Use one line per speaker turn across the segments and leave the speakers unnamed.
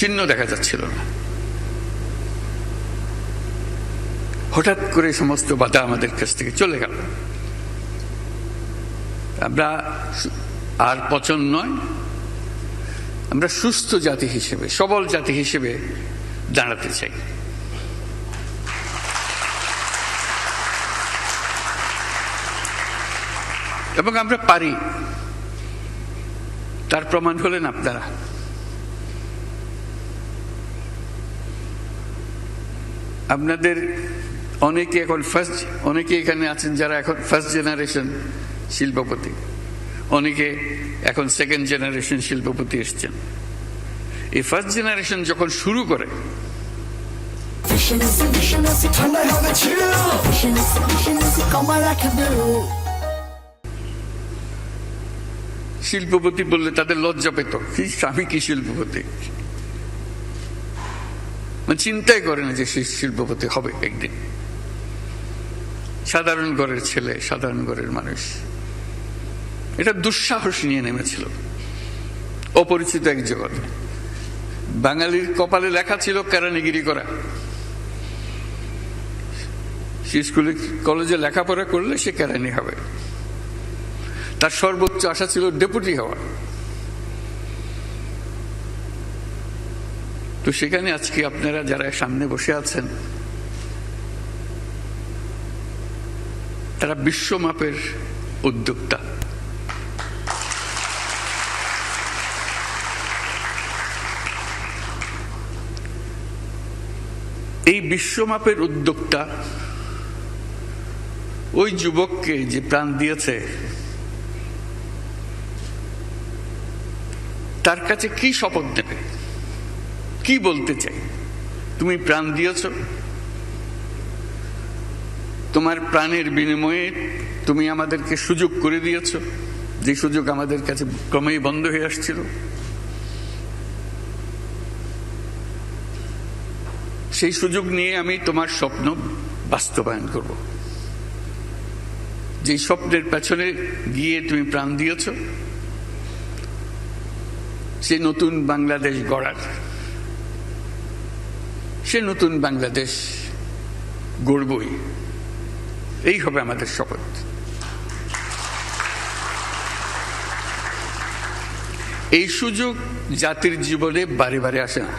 চিহ্ন দেখা যাচ্ছিল না। হঠাৎ করে সমস্ত বাধা আমাদের কাছ থেকে চলে গেল। আমরা আর পচন নয়, আমরা সুস্থ জাতি হিসেবে, সবল জাতি হিসেবে দাঁড়াতে চাই। এবং আমরা পারি, তার প্রমাণ হলেন আপনারা। আপনাদের অনেকে এখন অনেকে এখানে আছেন যারা এখন ফার্স্ট জেনারেশন শিল্পপতি, অনেকে এখন সেকেন্ড জেনারেশন শিল্পপতি এসছেন। এই ফার্স্ট জেনারেশন যখন শুরু করে, শিল্পপতি বললে তাদের লজ্জা পেত, আমি কি শিল্পপতি, চিন্তাই করে না যে সে শিল্পপতি হবে একদিন। সাধারণ ঘরের ছেলে, সাধারণ ঘরের মানুষ, এটা দুঃসাহস নিয়ে নেমেছিল অপরিচিত এক জগৎ। বাঙালির কপালে লেখা ছিল কেরানিগিরি করা। সে স্কুলে কলেজে লেখাপড়া করলে সে কেরানি হবে। তার সর্বোচ্চ আশা ছিল ডেপুটি হওয়া। তো সেখানে আজকে আপনারা যারা সামনে বসে আছেন, তারা বিশ্বমাপের উদ্যোক্তা। এই বিশ্বমাপের উদ্যোক্তা ওই যুবককে যে প্রাণ দিয়েছে, তার কাছে কি শপথ নেবে, কি বলতে চাই? তুমি প্রাণ দিয়েছ, তোমার প্রাণের বিনিময়ে তুমি আমাদেরকে সুযোগ করে দিয়েছ, যে সুযোগ আমাদের কাছে ক্রমেই বন্ধ হয়ে আসছিল। সেই সুযোগ নিয়ে আমি তোমার স্বপ্ন বাস্তবায়ন করব। যে স্বপ্নের পেছনে গিয়ে তুমি প্রাণ দিয়েছ, সে নতুন বাংলাদেশ গড়ার, সে নতুন বাংলাদেশ গড়বই। এই হবে আমাদের শপথ। এই সুযোগ জাতির জীবনে বারে বারে আসে না।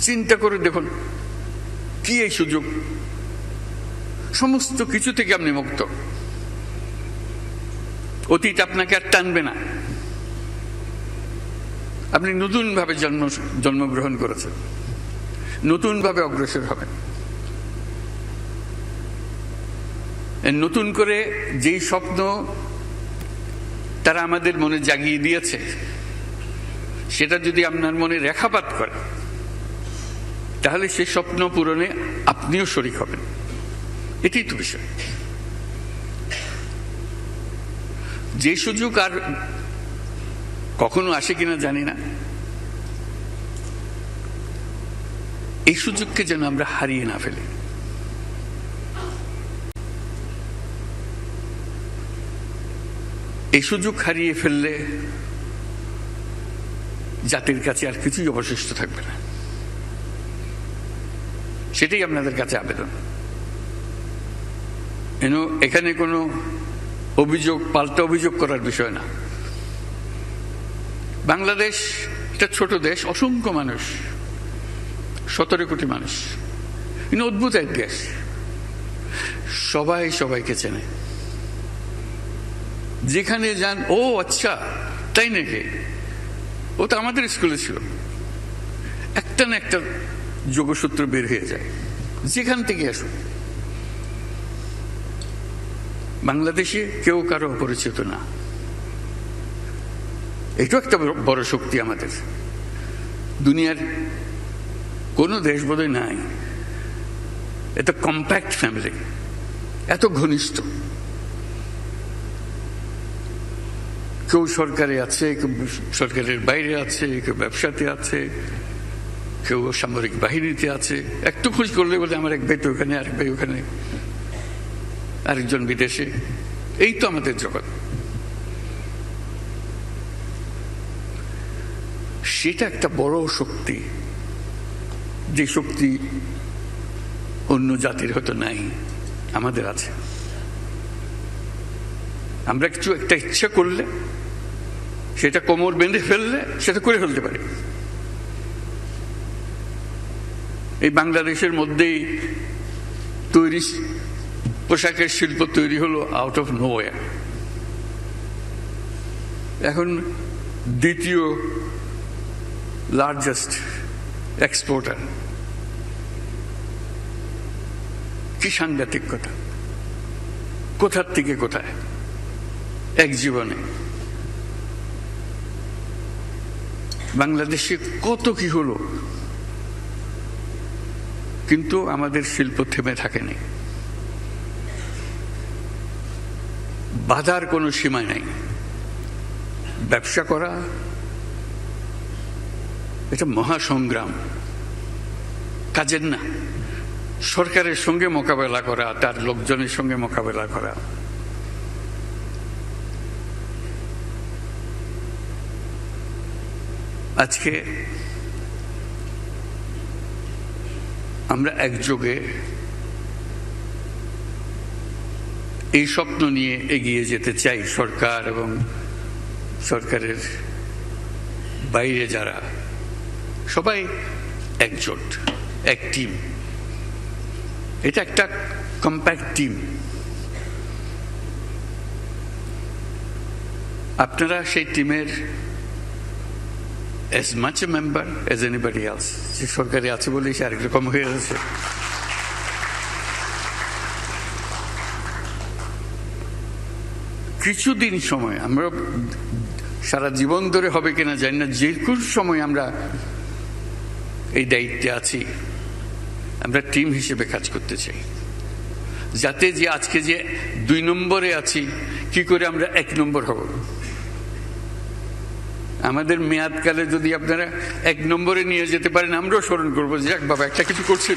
চিন্তা করে দেখুন, কি এই সুযোগ? সমস্ত কিছু থেকে আপনি মুক্ত। অতীত আপনাকে আর টানবে না। আপনি নতুন ভাবে জন্মগ্রহণ করেছেন, নতুন ভাবে অগ্রসর হবেন। নতুন করে যেই স্বপ্ন তারা আমাদের মনে জাগিয়ে দিয়েছে, সেটা যদি আপনার মনে রেখাপাত করে, তাহলে সেই স্বপ্ন পূরণে আপনিও শরীক হবেন। এটাই তো বিষয়। যে সুযোগ আর কখনো আসে কিনা জানি না, এই সুযোগকে যেন আমরা হারিয়ে না ফেলি। এই সুযোগ হারিয়ে ফেললে জাতির কাছে আর কিছুই অবশিষ্ট থাকবে না। সেটাই আপনাদের কাছে আবেদন। এখানে কোনো অভিযোগ, পাল্টা অভিযোগ করার বিষয় না। বাংলাদেশ একটা ছোট দেশ, অসংখ্য মানুষ, 17 কোটি মানুষ, কিন্তু অদ্ভুত এক দেশ। সবাই সবাইকে চেনে। যেখানে যান, ও আচ্ছা তাই নাকি, ও তো আমাদের স্কুলে ছিল, একটা না একটা যোগসূত্র বের হয়ে যায়। যেখান থেকে আসুন, বাংলাদেশে কেউ কারো অপরিচিত না। এটাও একটা বড় শক্তি আমাদের। দুনিয়ার কোন দেশ বোধহয় নাই এত কম্প্যাক্ট ফ্যামিলি, এত ঘনিষ্ঠ। কেউ সরকারে আছে, কেউ সরকারের বাইরে আছে, কেউ ব্যবসাতে আছে, কেউ সামরিক বাহিনীতে আছে। একটু খোঁজ করলে বলে আমার এক ভাই তো ওখানে, আরেক ভাই ওখানে, আরেকজন বিদেশে। এই তো আমাদের জগৎ। সেটা একটা বড় শক্তি, যে শক্তি অন্য জাতির হয়তো নাই, আমাদের আছে। আমরা কিছু একটা ইচ্ছা করলে, সেটা কোমর বেঁধে ফেললে সেটা করে ফেলতে পারি। এই বাংলাদেশের মধ্যেই তৈরি পোশাকের শিল্প তৈরি হলো আউট অফ নোওয়্যার। এখন দ্বিতীয় লার্জেস্ট এক্সপোর্টার। কি সাংঘাতিক কথা! কোথার থেকে কোথায় এক জীবনে। বাংলাদেশে কত কি হলো, কিন্তু আমাদের শিল্প থেমে থাকেনি। বাধার কোনো সীমা নাই। ব্যবসা করা এটা মহাসংগ্রাম, কাজের না। সরকারের সঙ্গে মোকাবেলা করা, তার লোকজনের সঙ্গে মোকাবেলা করা। আজকে আমরা একযোগে এই স্বপ্ন নিয়ে এগিয়ে যেতে চাই। সরকার এবং সরকারের বাইরে যারা, সবাই একজোট, এক টিম। এটা একটা কম্প্যাক্ট টিম। আপনারা সেই টিমের as much a member as anybody else. যে সরকারি আছে বলেই সে আরেক রকম হয়ে আছে। কিছুদিন সময়, আমরা সারা জীবন ধরে হবে কিনা জানি না, যে কোন সময় আমরা এই দায়িত্বে আছি, আমরা টিম হিসেবে কাজ করতে চাই, যাতে যে আজকে যে 2 নম্বরে আছি, কি করে আমরা 1 নম্বর হব। আমাদের মেয়াদকালে যদি আপনারা 1 নম্বরে নিয়ে যেতে পারেন, আমরাও স্মরণ করবো যে যাক বাবা একটা কিছু করছে।